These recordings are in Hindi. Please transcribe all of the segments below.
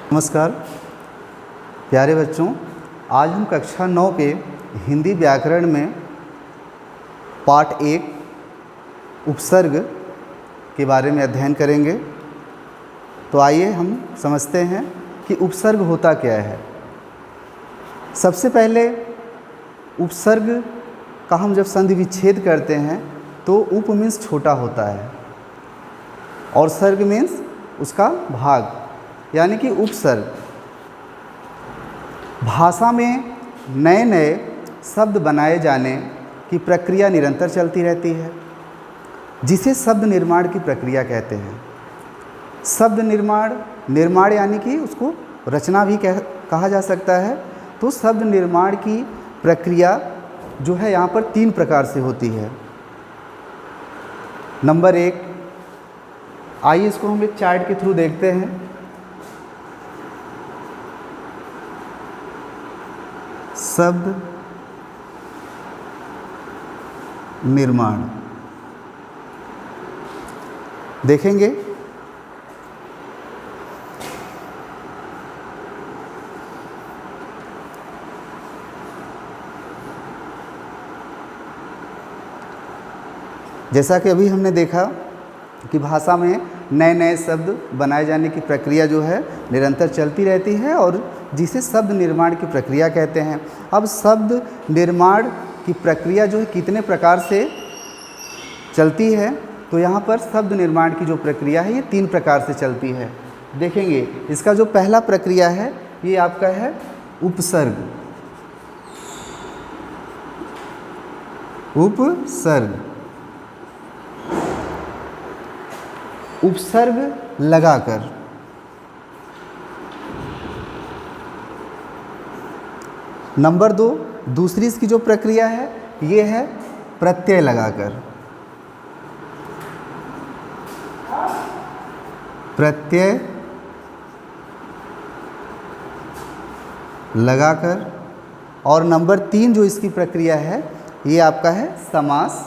नमस्कार प्यारे बच्चों, आज हम कक्षा 9 के हिंदी व्याकरण में पाठ 1 उपसर्ग के बारे में अध्ययन करेंगे। तो आइए हम समझते हैं कि उपसर्ग होता क्या है। सबसे पहले उपसर्ग का हम जब संधि विच्छेद करते हैं तो उप मीन्स छोटा होता है और सर्ग मीन्स उसका भाग, यानी कि उपसर्ग। भाषा में नए नए शब्द बनाए जाने की प्रक्रिया निरंतर चलती रहती है, जिसे शब्द निर्माण की प्रक्रिया कहते हैं। शब्द निर्माण यानी कि उसको रचना भी कहा जा सकता है। तो शब्द निर्माण की प्रक्रिया जो है यहाँ पर 3 प्रकार से होती है। नंबर 1, आइए इसको हम एक चार्ट के थ्रू देखते हैं। शब्द निर्माण देखेंगे। जैसा कि अभी हमने देखा कि भाषा में नए नए शब्द बनाए जाने की प्रक्रिया जो है निरंतर चलती रहती है और जिसे शब्द निर्माण की प्रक्रिया कहते हैं। अब शब्द निर्माण की प्रक्रिया जो है कितने प्रकार से चलती है, तो यहाँ पर शब्द निर्माण की जो प्रक्रिया है ये 3 प्रकार से चलती है। देखेंगे, इसका जो पहला प्रक्रिया है ये आपका है उपसर्ग। उपसर्ग लगाकर। नंबर 2, दूसरी इसकी जो प्रक्रिया है ये है प्रत्यय लगाकर। प्रत्यय लगाकर। और नंबर 3 जो इसकी प्रक्रिया है ये आपका है समास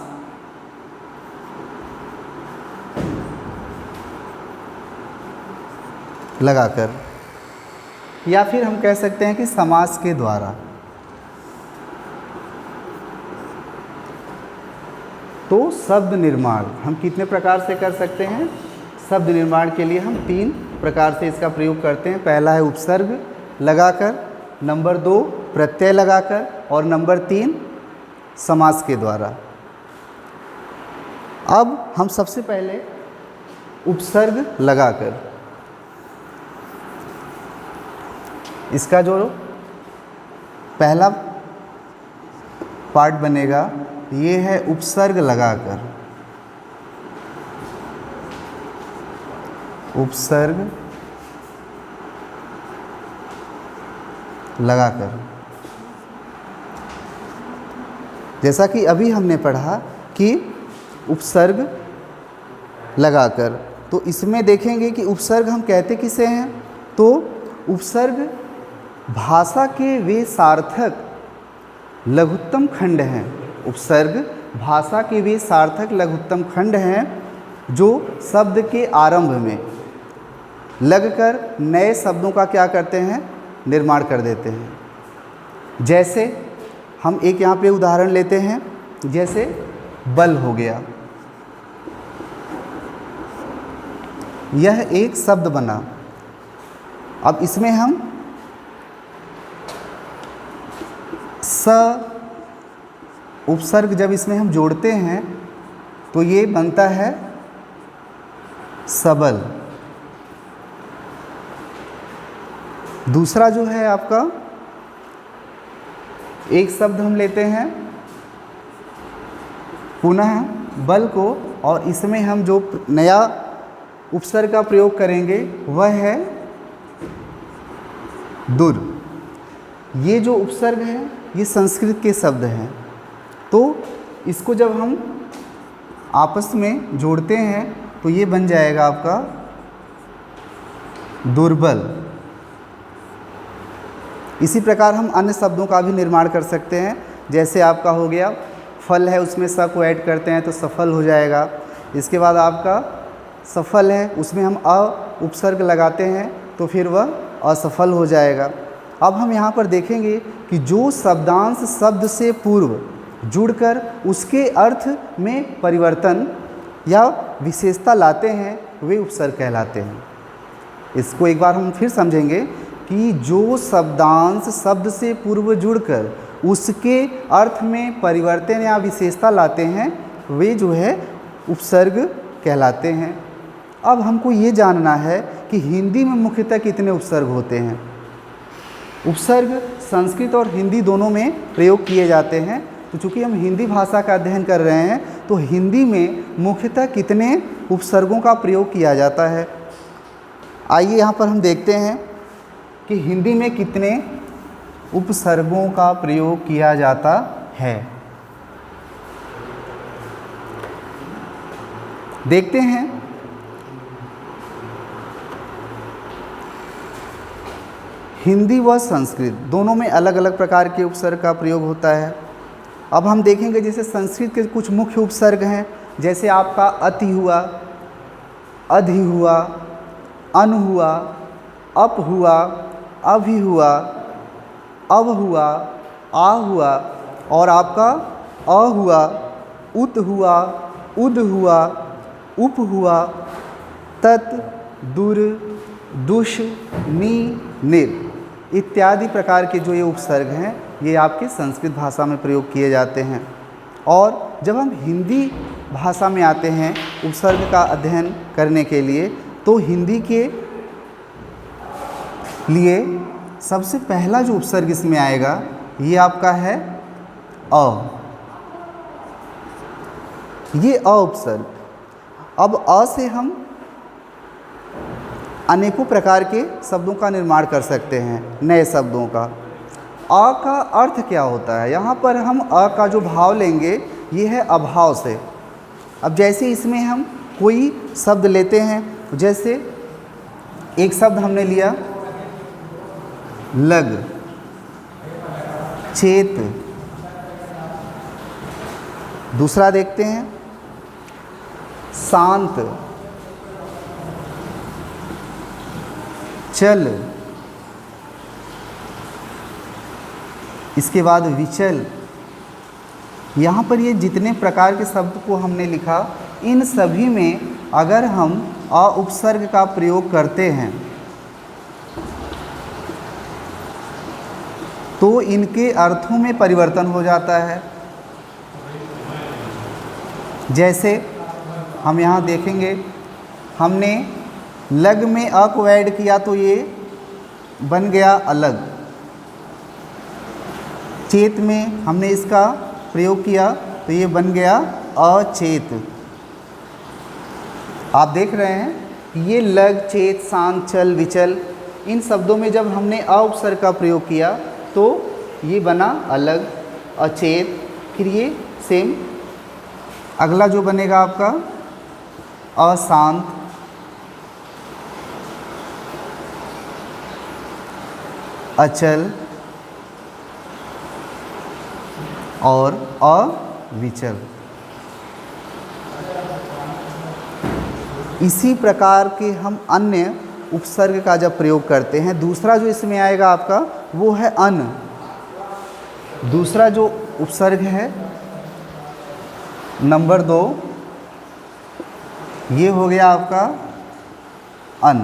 लगाकर, या फिर हम कह सकते हैं कि समास के द्वारा। तो शब्द निर्माण हम कितने प्रकार से कर सकते हैं? शब्द निर्माण के लिए हम 3 प्रकार से इसका प्रयोग करते हैं। पहला है उपसर्ग लगाकर, नंबर 2 प्रत्यय लगाकर और नंबर 3 समास के द्वारा। अब हम सबसे पहले उपसर्ग लगाकर, इसका जो पहला पार्ट बनेगा ये है उपसर्ग लगाकर। उपसर्ग लगाकर, जैसा कि अभी हमने पढ़ा कि उपसर्ग लगाकर, तो इसमें देखेंगे कि उपसर्ग हम कहते किसे हैं। तो उपसर्ग भाषा के वे सार्थक लघुत्तम खंड हैं। उपसर्ग भाषा के वे सार्थक लघुत्तम खंड हैं जो शब्द के आरंभ में लगकर नए शब्दों का क्या करते हैं, निर्माण कर देते हैं। जैसे हम एक यहाँ पे उदाहरण लेते हैं, जैसे बल हो गया, यह एक शब्द बना। अब इसमें हम स उपसर्ग जब इसमें हम जोड़ते हैं तो ये बनता है सबल। दूसरा जो है आपका एक शब्द हम लेते हैं पुनः बल को, और इसमें हम जो नया उपसर्ग का प्रयोग करेंगे वह है दुर। ये जो उपसर्ग है ये संस्कृत के शब्द हैं। तो इसको जब हम आपस में जोड़ते हैं तो ये बन जाएगा आपका दुर्बल। इसी प्रकार हम अन्य शब्दों का भी निर्माण कर सकते हैं। जैसे आपका हो गया फल है, उसमें स को ऐड करते हैं तो सफल हो जाएगा। इसके बाद आपका सफल है, उसमें हम अ उपसर्ग लगाते हैं तो फिर वह असफल हो जाएगा। अब हम यहाँ पर देखेंगे कि जो शब्दांश शब्द से पूर्व जुड़कर उसके अर्थ में परिवर्तन या विशेषता लाते हैं वे उपसर्ग कहलाते हैं। इसको एक बार हम फिर समझेंगे कि जो शब्दांश शब्द से पूर्व जुड़कर उसके अर्थ में परिवर्तन या विशेषता लाते हैं वे जो है उपसर्ग कहलाते हैं। अब हमको ये जानना है कि हिंदी में मुख्यतः कितने उपसर्ग होते हैं। उपसर्ग संस्कृत और हिंदी दोनों में प्रयोग किए जाते हैं। तो चूँकि हम हिंदी भाषा का अध्ययन कर रहे हैं तो हिंदी में मुख्यतः कितने उपसर्गों का प्रयोग किया जाता है। आइए यहाँ पर हम देखते हैं कि हिंदी में कितने उपसर्गों का प्रयोग किया जाता है। देखते हैं। हिंदी व संस्कृत दोनों में अलग अलग प्रकार के उपसर्ग का प्रयोग होता है। अब हम देखेंगे जैसे संस्कृत के कुछ मुख्य उपसर्ग हैं, जैसे आपका अति हुआ, अधि हुआ, अन हुआ, अप हुआ, अभि हुआ, अब हुआ, आ हुआ और आपका अ हुआ, उत हुआ, उद हुआ, उप हुआ, तत्, दुर, दुष, नि, निर इत्यादि प्रकार के जो ये उपसर्ग हैं ये आपके संस्कृत भाषा में प्रयोग किए जाते हैं। और जब हम हिंदी भाषा में आते हैं उपसर्ग का अध्ययन करने के लिए तो हिंदी के लिए सबसे पहला जो उपसर्ग इसमें आएगा ये आपका है अ। ये अ उपसर्ग। अब अ से हम अनेकों प्रकार के शब्दों का निर्माण कर सकते हैं, नए शब्दों का। अ का अर्थ क्या होता है, यहाँ पर हम अ का जो भाव लेंगे ये है अभाव से। अब जैसे इसमें हम कोई शब्द लेते हैं, जैसे एक शब्द हमने लिया लग, चेत, दूसरा देखते हैं शांत, चल, इसके बाद विचल। यहाँ पर ये जितने प्रकार के शब्द को हमने लिखा इन सभी में अगर हम अ उपसर्ग का प्रयोग करते हैं तो इनके अर्थों में परिवर्तन हो जाता है। जैसे हम यहाँ देखेंगे हमने लग में अ को ऐड किया तो ये बन गया अलग। चेत में हमने इसका प्रयोग किया तो ये बन गया अचेत। आप देख रहे हैं कि ये लग, चेत, शांत, चल, विचल इन शब्दों में जब हमने अ उपसर्ग का प्रयोग किया तो ये बना अलग, अचेत। फिर ये सेम अगला जो बनेगा आपका अशांत, अचल और अविचल। इसी प्रकार के हम अन्य उपसर्ग का जब प्रयोग करते हैं, दूसरा जो इसमें आएगा आपका वो है अन। दूसरा जो उपसर्ग है नंबर 2 ये हो गया आपका अन।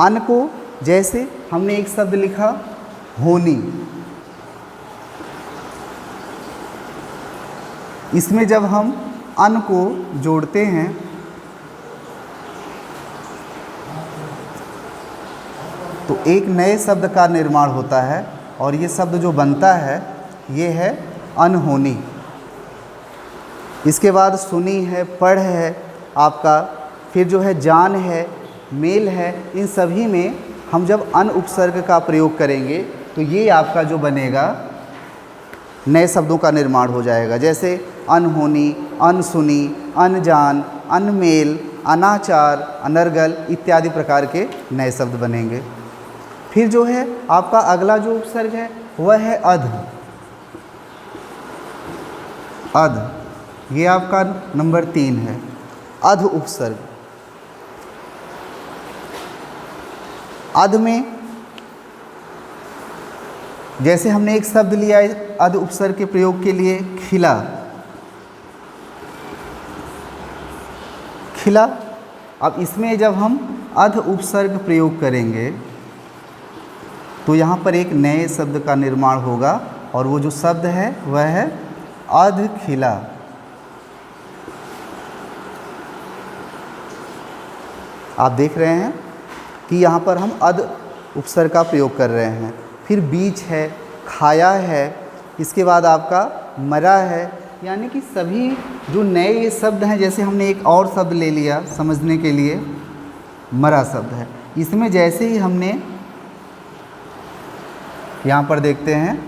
अन को जैसे हमने एक शब्द लिखा होनी, इसमें जब हम अन को जोड़ते हैं तो एक नए शब्द का निर्माण होता है और ये शब्द जो बनता है ये है अनहोनी। इसके बाद सुनी है, पढ़ है आपका, फिर जो है जान है, मेल है, इन सभी में हम जब अन उपसर्ग का प्रयोग करेंगे तो ये आपका जो बनेगा नए शब्दों का निर्माण हो जाएगा। जैसे अनहोनी, अनसुनी, अनजान, अनमेल, अनाचार, अनर्गल इत्यादि प्रकार के नए शब्द बनेंगे। फिर जो है आपका अगला जो उपसर्ग है वह है अध। अध ये आपका नंबर 3 है, अध उपसर्ग। अध में जैसे हमने एक शब्द लिया है अध उपसर्ग के प्रयोग के लिए, खिला। खिला। अब इसमें जब हम अध उपसर्ग प्रयोग करेंगे तो यहाँ पर एक नए शब्द का निर्माण होगा और वो जो शब्द है वह है अध खिला। आप देख रहे हैं कि यहाँ पर हम अध उपसर्ग का प्रयोग कर रहे हैं। फिर बीच है, खाया है, इसके बाद आपका मरा है, यानी कि सभी जो नए ये शब्द हैं, जैसे हमने एक और शब्द ले लिया समझने के लिए, मरा शब्द है। इसमें जैसे ही हमने यहाँ पर देखते हैं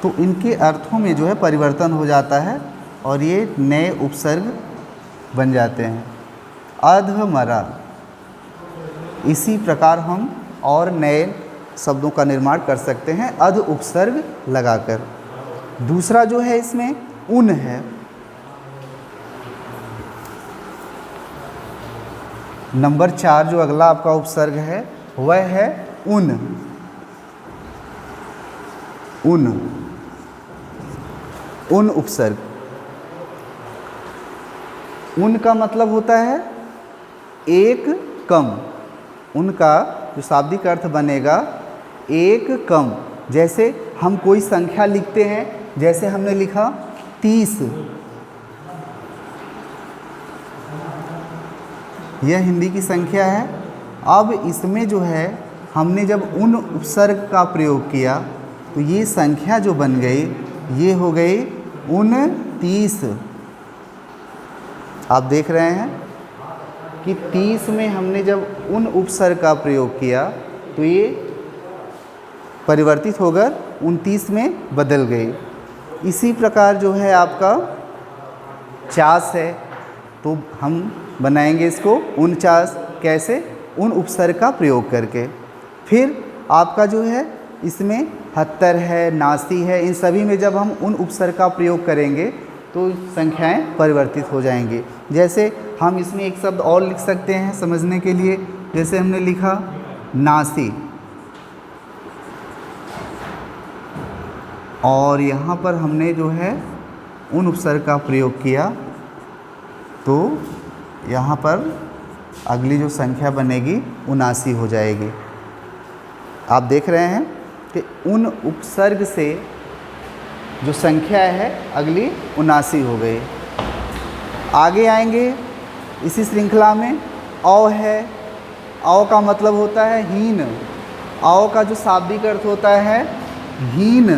तो इनके अर्थों में जो है परिवर्तन हो जाता है और ये नए उपसर्ग बन जाते हैं। अध मरा। इसी प्रकार हम और नए शब्दों का निर्माण कर सकते हैं अध उपसर्ग लगाकर। दूसरा जो है इसमें उन है। नंबर 4 जो अगला आपका उपसर्ग है वह है उन। उन, उन उपसर्ग। उन का मतलब होता है एक कम। उनका जो शाब्दिक अर्थ बनेगा एक कम। जैसे हम कोई संख्या लिखते हैं, जैसे हमने लिखा 30, यह हिंदी की संख्या है। अब इसमें जो है हमने जब उन उपसर्ग का प्रयोग किया तो ये संख्या जो बन गई ये हो गई 29। आप देख रहे हैं कि 30 में हमने जब उन उपसर्ग का प्रयोग किया तो ये परिवर्तित होकर 29 में बदल गई। इसी प्रकार जो है आपका 50 है तो हम बनाएंगे इसको 49। कैसे? उन उपसर्ग का प्रयोग करके। फिर आपका जो है इसमें 70 है, 89 है, इन सभी में जब हम उन उपसर्ग का प्रयोग करेंगे तो संख्याएं परिवर्तित हो जाएंगी। जैसे हम इसमें एक शब्द और लिख सकते हैं समझने के लिए, जैसे हमने लिखा 89 और यहाँ पर हमने जो है उन उपसर्ग का प्रयोग किया तो यहाँ पर अगली जो संख्या बनेगी 79 हो जाएगी। आप देख रहे हैं कि उन उपसर्ग से जो संख्या है अगली 79 हो गई। आगे आएंगे इसी श्रृंखला में औ है। औ का मतलब होता है हीन। औ का जो शाब्दिक अर्थ होता है हीन।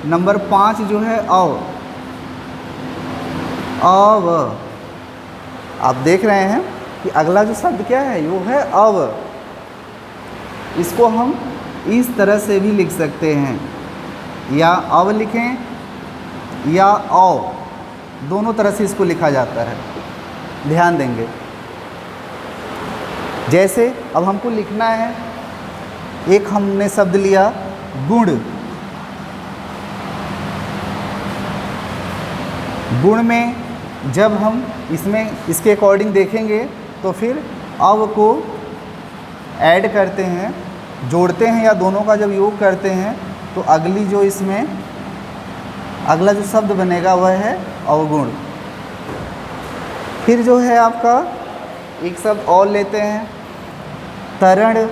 नंबर 5 जो है औ। अव। आप देख रहे हैं कि अगला जो शब्द क्या है वो है अव। इसको हम इस तरह से भी लिख सकते हैं, या अव लिखें या औ, दोनों तरह से इसको लिखा जाता है। ध्यान देंगे। जैसे अब हमको लिखना है, एक हमने शब्द लिया गुण। गुण में जब हम इसमें इसके अकॉर्डिंग देखेंगे तो फिर अव को ऐड करते हैं, जोड़ते हैं या दोनों का जब योग करते हैं तो अगली जो इसमें अगला जो शब्द बनेगा वह है अवगुण। फिर जो है आपका एक शब्द और लेते हैं तरण।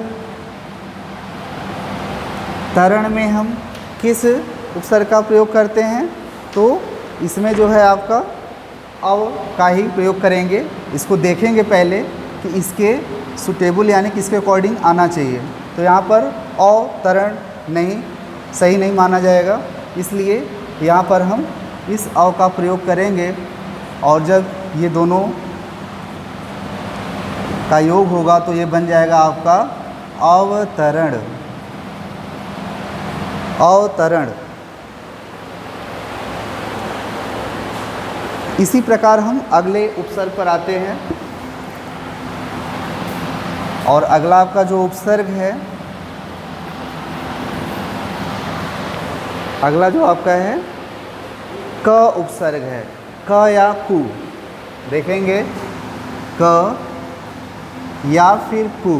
तरण में हम किस उपसर्ग का प्रयोग करते हैं तो इसमें जो है आपका अव का ही प्रयोग करेंगे। इसको देखेंगे पहले कि इसके सुटेबल यानी कि इसके अकॉर्डिंग आना चाहिए। तो यहाँ पर अवतरण नहीं, सही नहीं माना जाएगा, इसलिए यहाँ पर हम इस अव का प्रयोग करेंगे और जब ये दोनों का योग होगा तो ये बन जाएगा आपका अवतरण। अवतरण। इसी प्रकार हम अगले उपसर्ग पर आते हैं और अगला आपका जो उपसर्ग है, अगला जो आपका है क उपसर्ग है। क या कु। देखेंगे क या फिर कु,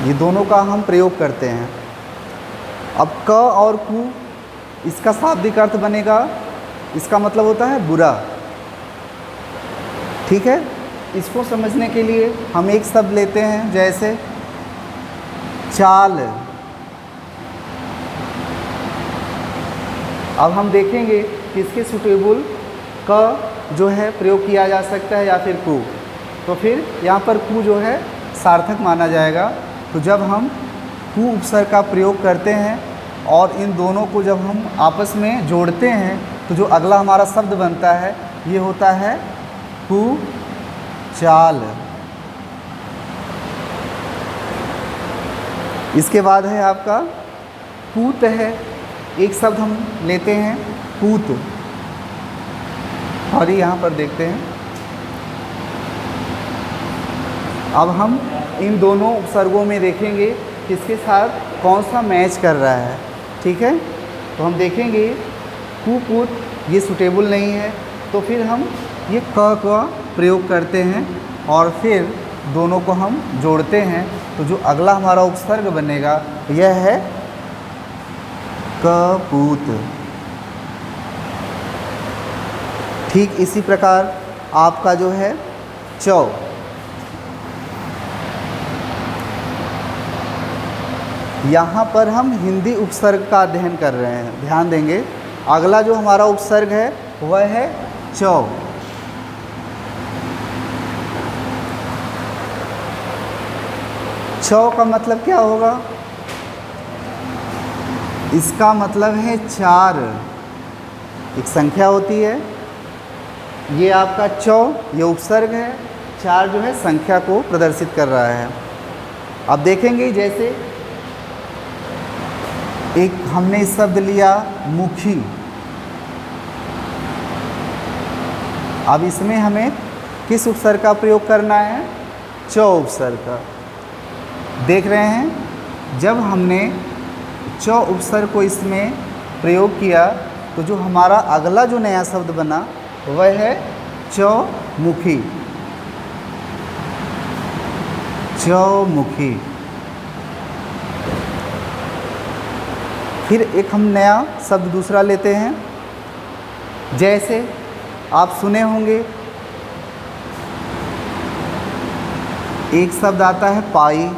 ये दोनों का हम प्रयोग करते हैं। अब क और कु, इसका शाब्दिक अर्थ बनेगा, इसका मतलब होता है बुरा। ठीक है, इसको समझने के लिए हम एक शब्द लेते हैं, जैसे चाल। अब हम देखेंगे कि इसके सुटेबल क जो है प्रयोग किया जा सकता है या फिर कु। तो फिर यहाँ पर कु जो है सार्थक माना जाएगा। तो जब हम कु उपसर्ग का प्रयोग करते हैं और इन दोनों को जब हम आपस में जोड़ते हैं तो जो अगला हमारा शब्द बनता है ये होता है कु चाल। इसके बाद है आपका पूत है। एक शब्द हम लेते हैं पूत, और यहाँ पर देखते हैं। अब हम इन दोनों उपसर्गों में देखेंगे किसके साथ कौन सा मैच कर रहा है। ठीक है, तो हम देखेंगे कुपूत ये सूटेबल नहीं है, तो फिर हम ये क का प्रयोग करते हैं और फिर दोनों को हम जोड़ते हैं। तो जो अगला हमारा उपसर्ग बनेगा यह है कपूत। ठीक इसी प्रकार आपका जो है चौ, यहाँ पर हम हिंदी उपसर्ग का अध्ययन कर रहे हैं। ध्यान देंगे, अगला जो हमारा उपसर्ग है वह है चौ। चौ का मतलब क्या होगा? इसका मतलब है चार। एक संख्या होती है, ये आपका चौ ये उपसर्ग है, चार जो है संख्या को प्रदर्शित कर रहा है। अब देखेंगे जैसे एक हमने शब्द लिया मुखी। अब इसमें हमें किस उपसर्ग का प्रयोग करना है? चौ उपसर्ग का। देख रहे हैं, जब हमने चौ उपसर्ग को इसमें प्रयोग किया तो जो हमारा अगला जो नया शब्द बना वह है चौमुखी। चौमुखी। फिर एक हम नया शब्द दूसरा लेते हैं, जैसे आप सुने होंगे एक शब्द आता है पाई।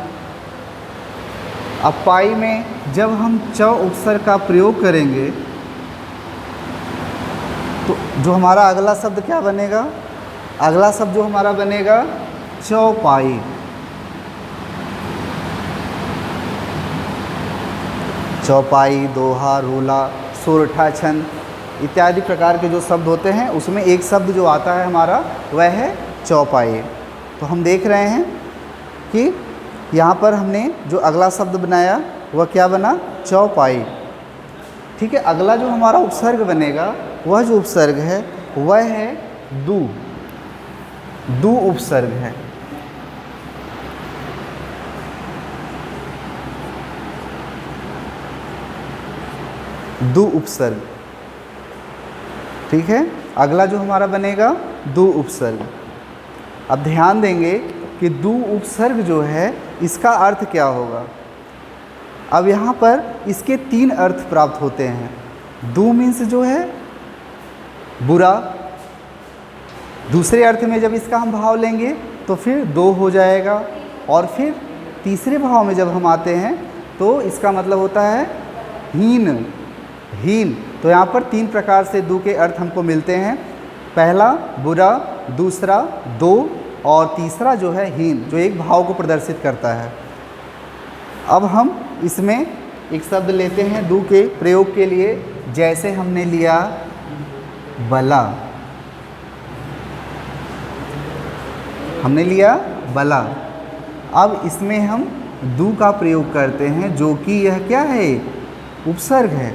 अब पाई में जब हम चौ उपसर्ग का प्रयोग करेंगे तो जो हमारा अगला शब्द क्या बनेगा? अगला शब्द जो हमारा बनेगा चौपाई। चौपाई, दोहा, रोला, सोरठा, छंद इत्यादि प्रकार के जो शब्द होते हैं उसमें एक शब्द जो आता है हमारा वह है चौपाई। तो हम देख रहे हैं कि यहाँ पर हमने जो अगला शब्द बनाया वह क्या बना? चौपाई। ठीक है, अगला जो हमारा उपसर्ग बनेगा वह जो उपसर्ग है वह है दू। दू उपसर्ग है। दू उपसर्ग। ठीक है, अगला जो हमारा बनेगा दू उपसर्ग। अब ध्यान देंगे कि दू उपसर्ग जो है इसका अर्थ क्या होगा। अब यहाँ पर इसके तीन अर्थ प्राप्त होते हैं। दू मीन्स जो है बुरा। दूसरे अर्थ में जब इसका हम भाव लेंगे तो फिर दो हो जाएगा, और फिर तीसरे भाव में जब हम आते हैं तो इसका मतलब होता है हीन। हीन। तो यहाँ पर तीन प्रकार से दू के अर्थ हमको मिलते हैं। पहला बुरा, दूसरा दो, और तीसरा जो है हीन, जो एक भाव को प्रदर्शित करता है। अब हम इसमें एक शब्द लेते हैं दू के प्रयोग के लिए, जैसे हमने लिया बला। हमने लिया बला। अब इसमें हम दू का प्रयोग करते हैं जो कि यह क्या है? उपसर्ग है।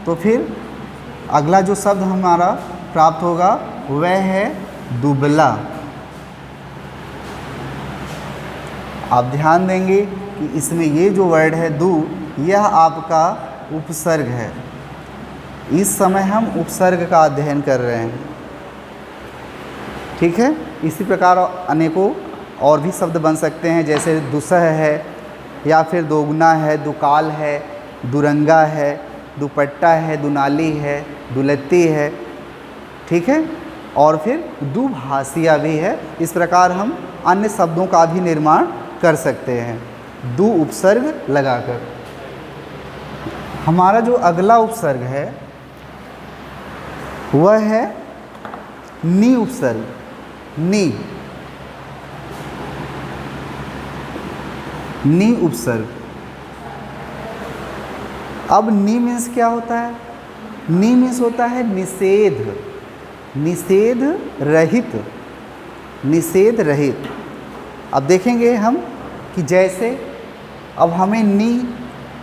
तो फिर अगला जो शब्द हमारा प्राप्त होगा वह है दुबला। आप ध्यान देंगे कि इसमें ये जो वर्ड है दू, यह आपका उपसर्ग है। इस समय हम उपसर्ग का अध्ययन कर रहे हैं। ठीक है। इसी प्रकार अनेकों और भी शब्द बन सकते हैं, जैसे दुसह है, या फिर दोगुना है, दुकाल है, दुरंगा है, दुपट्टा है, दुनाली है, दुलत्ती है, ठीक है। और फिर दुभाषिया भी है। इस प्रकार हम अन्य शब्दों का भी निर्माण कर सकते हैं दु उपसर्ग लगाकर। हमारा जो अगला उपसर्ग है वह है नी उपसर्ग। नी उपसर्ग। अब नी मीन्स क्या होता है? नी मीन्स होता है निषेध, निषेध रहित, निषेध रहित। अब देखेंगे हम कि जैसे अब हमें नी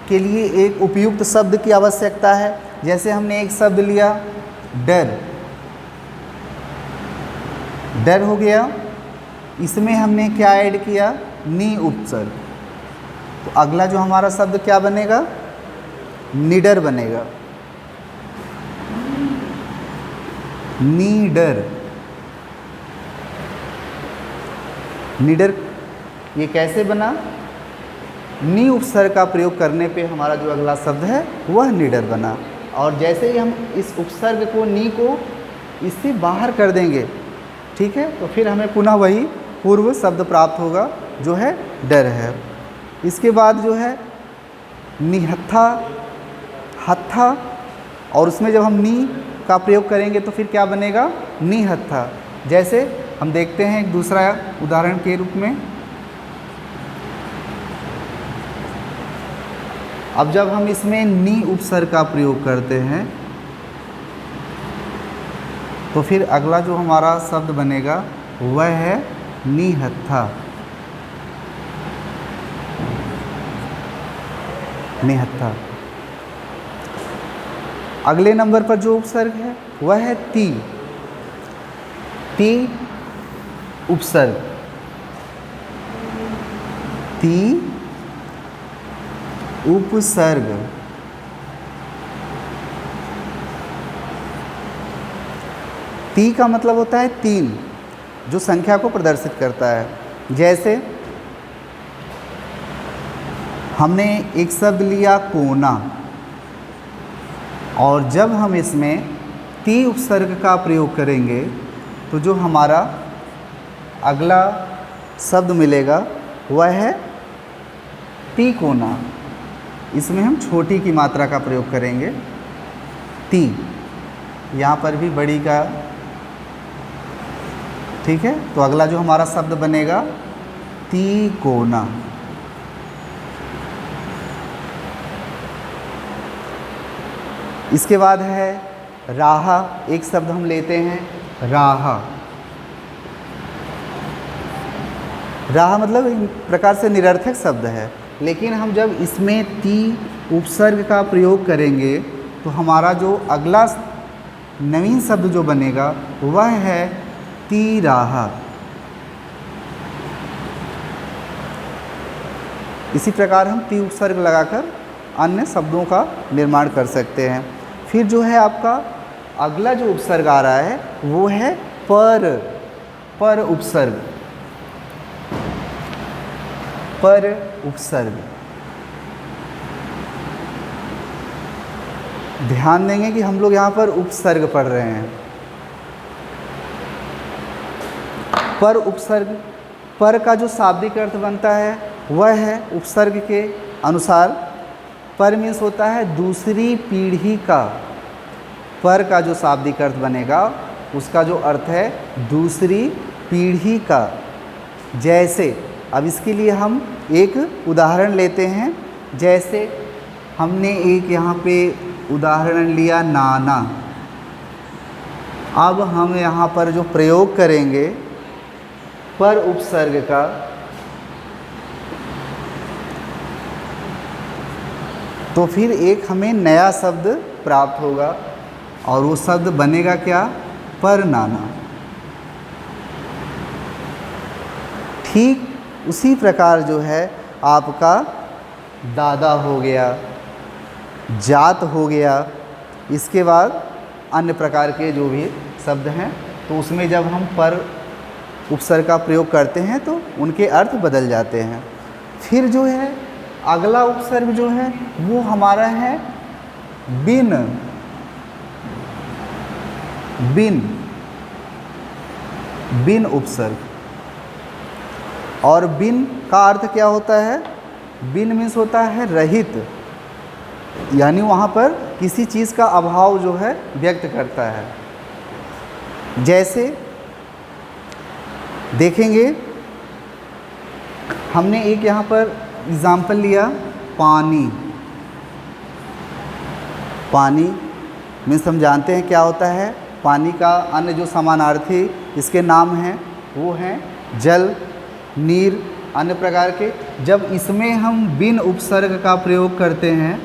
के लिए एक उपयुक्त शब्द की आवश्यकता है। जैसे हमने एक शब्द लिया डर, डर हो गया, इसमें हमने क्या ऐड किया? नी उपसर्ग। तो अगला जो हमारा शब्द क्या बनेगा? निडर बनेगा। निडर, निडर ये कैसे बना? नी उपसर्ग का प्रयोग करने पे हमारा जो अगला शब्द है वह निडर बना। और जैसे ही हम इस उपसर्ग को, नी को इससे बाहर कर देंगे, ठीक है, तो फिर हमें पुनः वही पूर्व शब्द प्राप्त होगा जो है डर है। इसके बाद जो है निहत्था, हत्था, और उसमें जब हम नी का प्रयोग करेंगे तो फिर क्या बनेगा? निहत्था। जैसे हम देखते हैं एक दूसरा उदाहरण के रूप में। अब जब हम इसमें नी उपसर्ग का प्रयोग करते हैं तो फिर अगला जो हमारा शब्द बनेगा वह है निहत्था। निहत्था। अगले नंबर पर जो उपसर्ग है वह है ती। ती उपसर्ग। ती उपसर्ग। ती का मतलब होता है तीन, जो संख्या को प्रदर्शित करता है। जैसे हमने एक शब्द लिया कोना, और जब हम इसमें ती उपसर्ग का प्रयोग करेंगे तो जो हमारा अगला शब्द मिलेगा वह है तिकोना। इसमें हम छोटी की मात्रा का प्रयोग करेंगे, ती। यहाँ पर भी बड़ी का, ठीक है। तो अगला जो हमारा शब्द बनेगा तिकोना। इसके बाद है राहा। एक शब्द हम लेते हैं राहा। राहा मतलब एक प्रकार से निरर्थक शब्द है, लेकिन हम जब इसमें ती उपसर्ग का प्रयोग करेंगे तो हमारा जो अगला नवीन शब्द जो बनेगा वह है तिराहा। इसी प्रकार हम ती उपसर्ग लगाकर अन्य शब्दों का निर्माण कर सकते हैं। फिर जो है आपका अगला जो उपसर्ग आ रहा है वो है पर। पर उपसर्ग। पर उपसर्ग। ध्यान देंगे कि हम लोग यहाँ पर उपसर्ग पढ़ रहे हैं। पर उपसर्ग, पर का जो शाब्दिक अर्थ बनता है वह है उपसर्ग के अनुसार। पर मीन्स होता है दूसरी पीढ़ी का। पर का जो शाब्दिक अर्थ बनेगा उसका जो अर्थ है दूसरी पीढ़ी का। जैसे अब इसके लिए हम एक उदाहरण लेते हैं। जैसे हमने एक यहाँ पे उदाहरण लिया नाना। अब हम यहाँ पर जो प्रयोग करेंगे पर उपसर्ग का, तो फिर एक हमें नया शब्द प्राप्त होगा और वो शब्द बनेगा क्या? पर नाना। ठीक उसी प्रकार जो है आपका दादा हो गया, जात हो गया, इसके बाद अन्य प्रकार के जो भी शब्द हैं, तो उसमें जब हम पर उपसर्ग का प्रयोग करते हैं तो उनके अर्थ बदल जाते हैं। फिर जो है अगला उपसर्ग जो है वो हमारा है बिन। बिन, बिन उपसर्ग। और बिन का अर्थ क्या होता है? बिन मीन्स होता है रहित, यानी वहाँ पर किसी चीज़ का अभाव जो है व्यक्त करता है। जैसे देखेंगे, हमने एक यहाँ पर एग्जाम्पल लिया पानी। पानी मीन्स हम जानते हैं क्या होता है। पानी का अन्य जो समानार्थी इसके नाम हैं वो हैं जल, नीर, अन्य प्रकार के। जब इसमें हम बिन उपसर्ग का प्रयोग करते हैं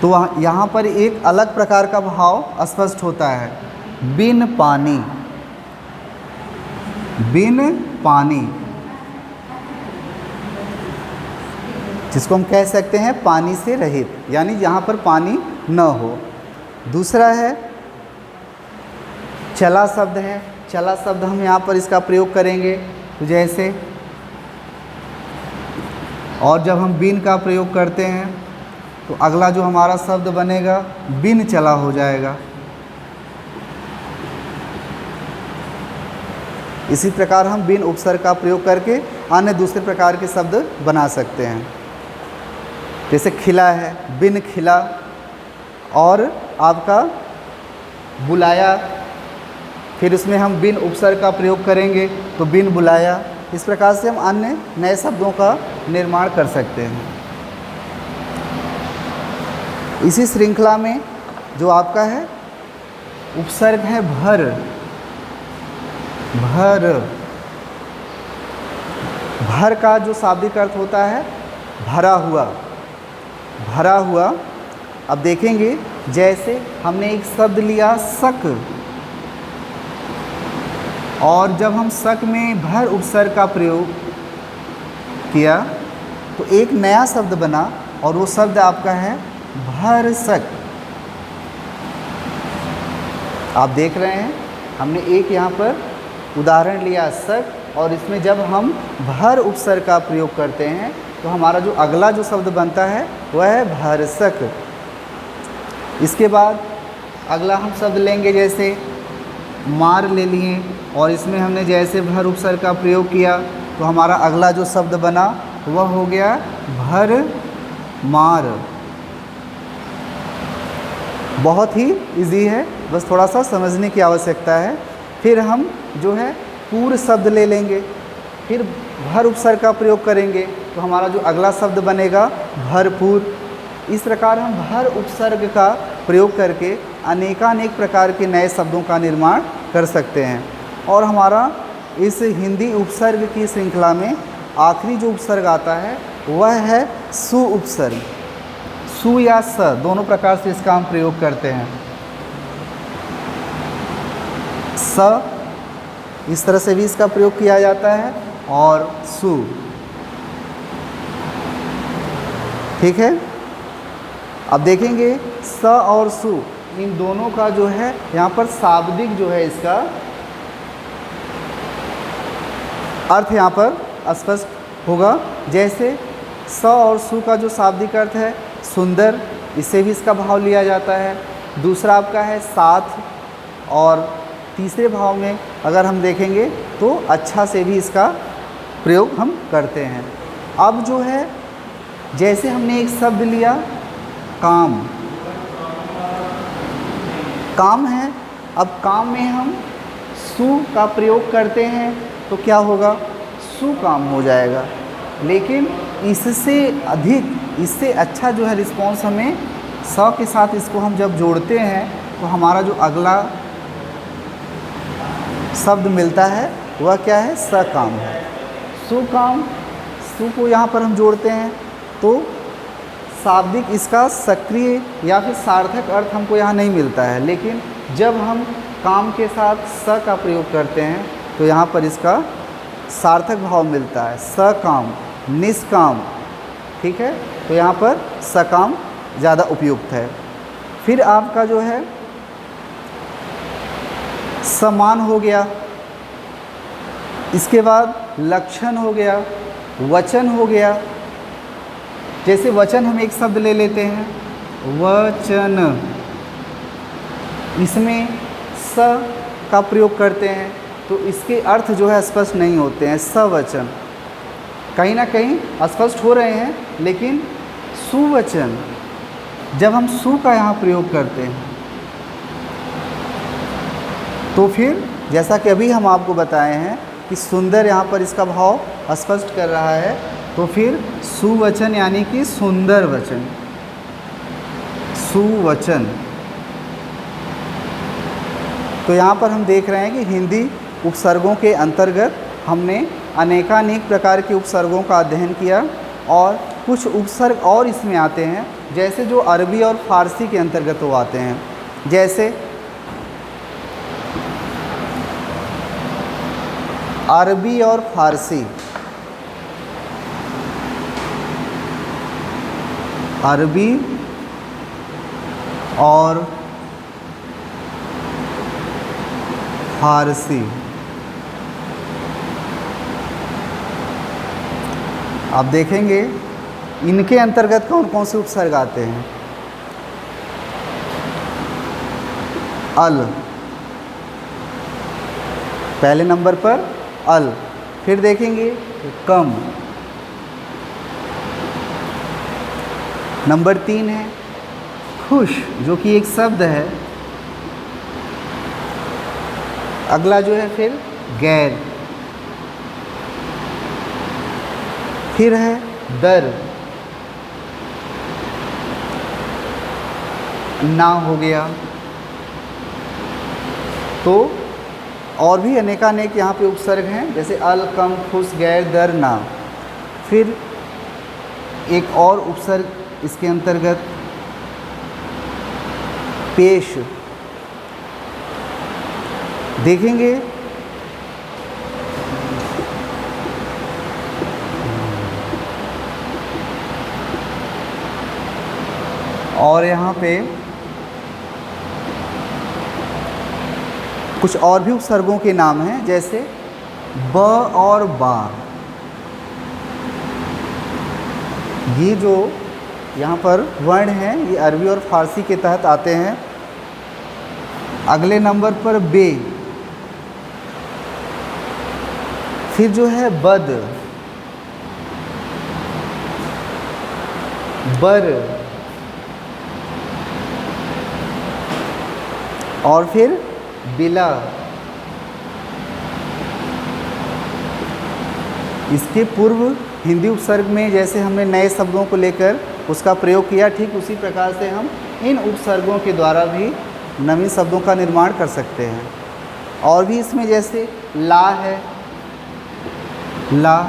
तो यहाँ पर एक अलग प्रकार का भाव स्पष्ट होता है। बिन पानी, बिन पानी, जिसको हम कह सकते हैं पानी से रहित, यानी यहाँ पर पानी न हो। दूसरा है चला शब्द है। चला शब्द हम यहाँ पर इसका प्रयोग करेंगे तो जैसे, और जब हम बिन का प्रयोग करते हैं तो अगला जो हमारा शब्द बनेगा बिन चला हो जाएगा। इसी प्रकार हम बिन उपसर्ग का प्रयोग करके अन्य दूसरे प्रकार के शब्द बना सकते हैं। जैसे खिला है, बिन खिला, और आपका बुलाया, फिर उसमें हम बिन उपसर्ग का प्रयोग करेंगे तो बिन बुलाया। इस प्रकार से हम अन्य नए शब्दों का निर्माण कर सकते हैं। इसी श्रृंखला में जो आपका है उपसर्ग है भर। भर, भर का जो शाब्दिक अर्थ होता है भरा हुआ, भरा हुआ। अब देखेंगे, जैसे हमने एक शब्द लिया शक, और जब हम शक में भर उपसर्ग का प्रयोग किया तो एक नया शब्द बना, और वो शब्द आपका है भरसक। आप देख रहे हैं, हमने एक यहाँ पर उदाहरण लिया शक, और इसमें जब हम भर उपसर्ग का प्रयोग करते हैं तो हमारा जो अगला जो शब्द बनता है वह है भरसक। इसके बाद अगला हम शब्द लेंगे, जैसे मार ले लिए, और इसमें हमने जैसे भर उपसर्ग का प्रयोग किया तो हमारा अगला जो शब्द बना वह हो गया भर मार। बहुत ही इजी है, बस थोड़ा सा समझने की आवश्यकता है। फिर हम जो है पूर्ण शब्द ले लेंगे, फिर भर उपसर्ग का प्रयोग करेंगे तो हमारा जो अगला शब्द बनेगा भरपूर। इस प्रकार हम भर उपसर्ग का प्रयोग करके अनेकानेक प्रकार के नए शब्दों का निर्माण कर सकते हैं। और हमारा इस हिंदी उपसर्ग की श्रृंखला में आखिरी जो उपसर्ग आता है वह है सु उपसर्ग। सु या स दोनों प्रकार से इसका हम प्रयोग करते हैं। स इस तरह से भी इसका प्रयोग किया जाता है, और सु, ठीक है। अब देखेंगे स और सु, इन दोनों का जो है यहाँ पर शाब्दिक जो है इसका अर्थ यहाँ पर स्पष्ट होगा। जैसे स और सु का जो शाब्दिक अर्थ है सुंदर, इससे भी इसका भाव लिया जाता है। दूसरा आपका है साथ, और तीसरे भाव में अगर हम देखेंगे तो अच्छा से भी इसका प्रयोग हम करते हैं। अब जो है, जैसे हमने एक शब्द लिया काम, काम है। अब काम में हम सु का प्रयोग करते हैं तो क्या होगा? सु काम हो जाएगा। लेकिन इससे अधिक, इससे अच्छा जो है रिस्पॉन्स हमें स के साथ इसको हम जब जोड़ते हैं तो हमारा जो अगला शब्द मिलता है वह क्या है? सकाम है। सुकाम, सु को यहाँ पर हम जोड़ते हैं तो शाब्दिक इसका सक्रिय या फिर सार्थक अर्थ हमको यहाँ नहीं मिलता है। लेकिन जब हम काम के साथ स का प्रयोग करते हैं तो यहाँ पर इसका सार्थक भाव मिलता है, सकाम, निष्काम, ठीक है। तो यहाँ पर सकाम ज़्यादा उपयुक्त है। फिर आपका जो है समान हो गया, इसके बाद लक्षण हो गया, वचन हो गया। जैसे वचन हम एक शब्द ले लेते हैं, वचन, इसमें स का प्रयोग करते हैं तो इसके अर्थ जो है स्पष्ट नहीं होते हैं। सवचन कहीं ना कहीं स्पष्ट हो रहे हैं, लेकिन सुवचन, जब हम सु का यहाँ प्रयोग करते हैं तो फिर जैसा कि अभी हम आपको बताए हैं कि सुंदर यहाँ पर इसका भाव स्पष्ट कर रहा है, तो फिर सुवचन यानी कि सुंदर वचन, सुवचन। तो यहाँ पर हम देख रहे हैं कि हिंदी उपसर्गों के अंतर्गत हमने अनेकानेक प्रकार के उपसर्गों का अध्ययन किया, और कुछ उपसर्ग और इसमें आते हैं, जैसे जो अरबी और फारसी के अंतर्गत वो आते हैं। जैसे अरबी और फारसी, अरबी और फारसी, आप देखेंगे इनके अंतर्गत कौन कौन से उपसर्ग आते हैं। अल, पहले नंबर पर अल। फिर देखेंगे कम, नंबर 3 है खुश, जो कि एक शब्द है। अगला जो है फिर गैर, फिर है दर, ना हो गया। तो और भी अनेकानेक यहाँ पे उपसर्ग हैं, जैसे अल, कम, खुश, गैर, दर, ना। फिर एक और उपसर्ग इसके अंतर्गत पेश, देखेंगे और यहाँ पे कुछ और भी उपसर्गों के नाम हैं, जैसे ब और बा। ये जो यहाँ पर वर्ण हैं ये अरबी और फारसी के तहत आते हैं। अगले नंबर पर बे, फिर जो है बद, बर, और फिर बिला। इसके पूर्व हिंदी उपसर्ग में जैसे हमने नए शब्दों को लेकर उसका प्रयोग किया, ठीक उसी प्रकार से हम इन उपसर्गों के द्वारा भी नवीन शब्दों का निर्माण कर सकते हैं। और भी इसमें जैसे ला है, ला,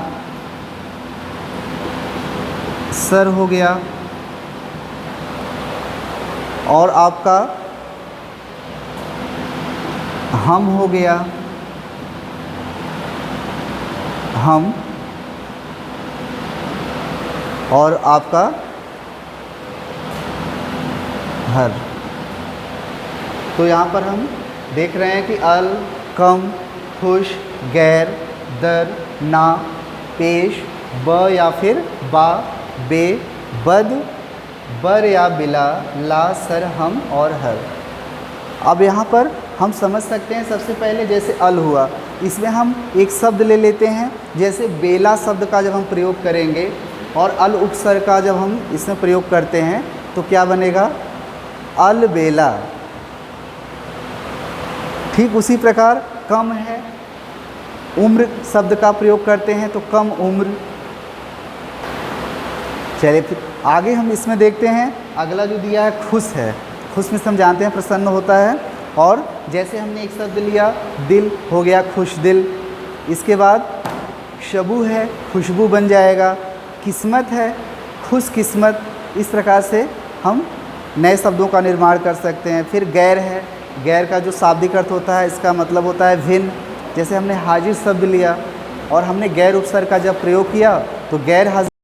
सर हो गया, और आपका हम हो गया, हम, और आपका हर। तो यहाँ पर हम देख रहे हैं कि अल, कम, खुश, गैर, दर, ना, पेश, ब या फिर बा, बे, बद, बर या बिला, ला, सर, हम और हर। अब यहाँ पर हम समझ सकते हैं, सबसे पहले जैसे अल हुआ, इसमें हम एक शब्द ले लेते हैं। जैसे बेला शब्द का जब हम प्रयोग करेंगे और अल उपसर्ग का जब हम इसमें प्रयोग करते हैं तो क्या बनेगा, अल बेला। ठीक उसी प्रकार कम है, उम्र शब्द का प्रयोग करते हैं तो कम उम्र। चलिए फिर आगे हम इसमें देखते हैं। अगला जो दिया है खुश है, खुश में हम जानते हैं प्रसन्न होता है। और जैसे हमने एक शब्द लिया दिल, हो गया खुश दिल। इसके बाद शबू है, खुशबू बन जाएगा। किस्मत है, खुश किस्मत। इस प्रकार से हम नए शब्दों का निर्माण कर सकते हैं। फिर गैर है, गैर का जो शाब्दिक अर्थ होता है इसका मतलब होता है भिन्न। जैसे हमने हाजिर शब्द लिया और हमने गैर उपसर्ग का जब प्रयोग किया तो गैर हाजिर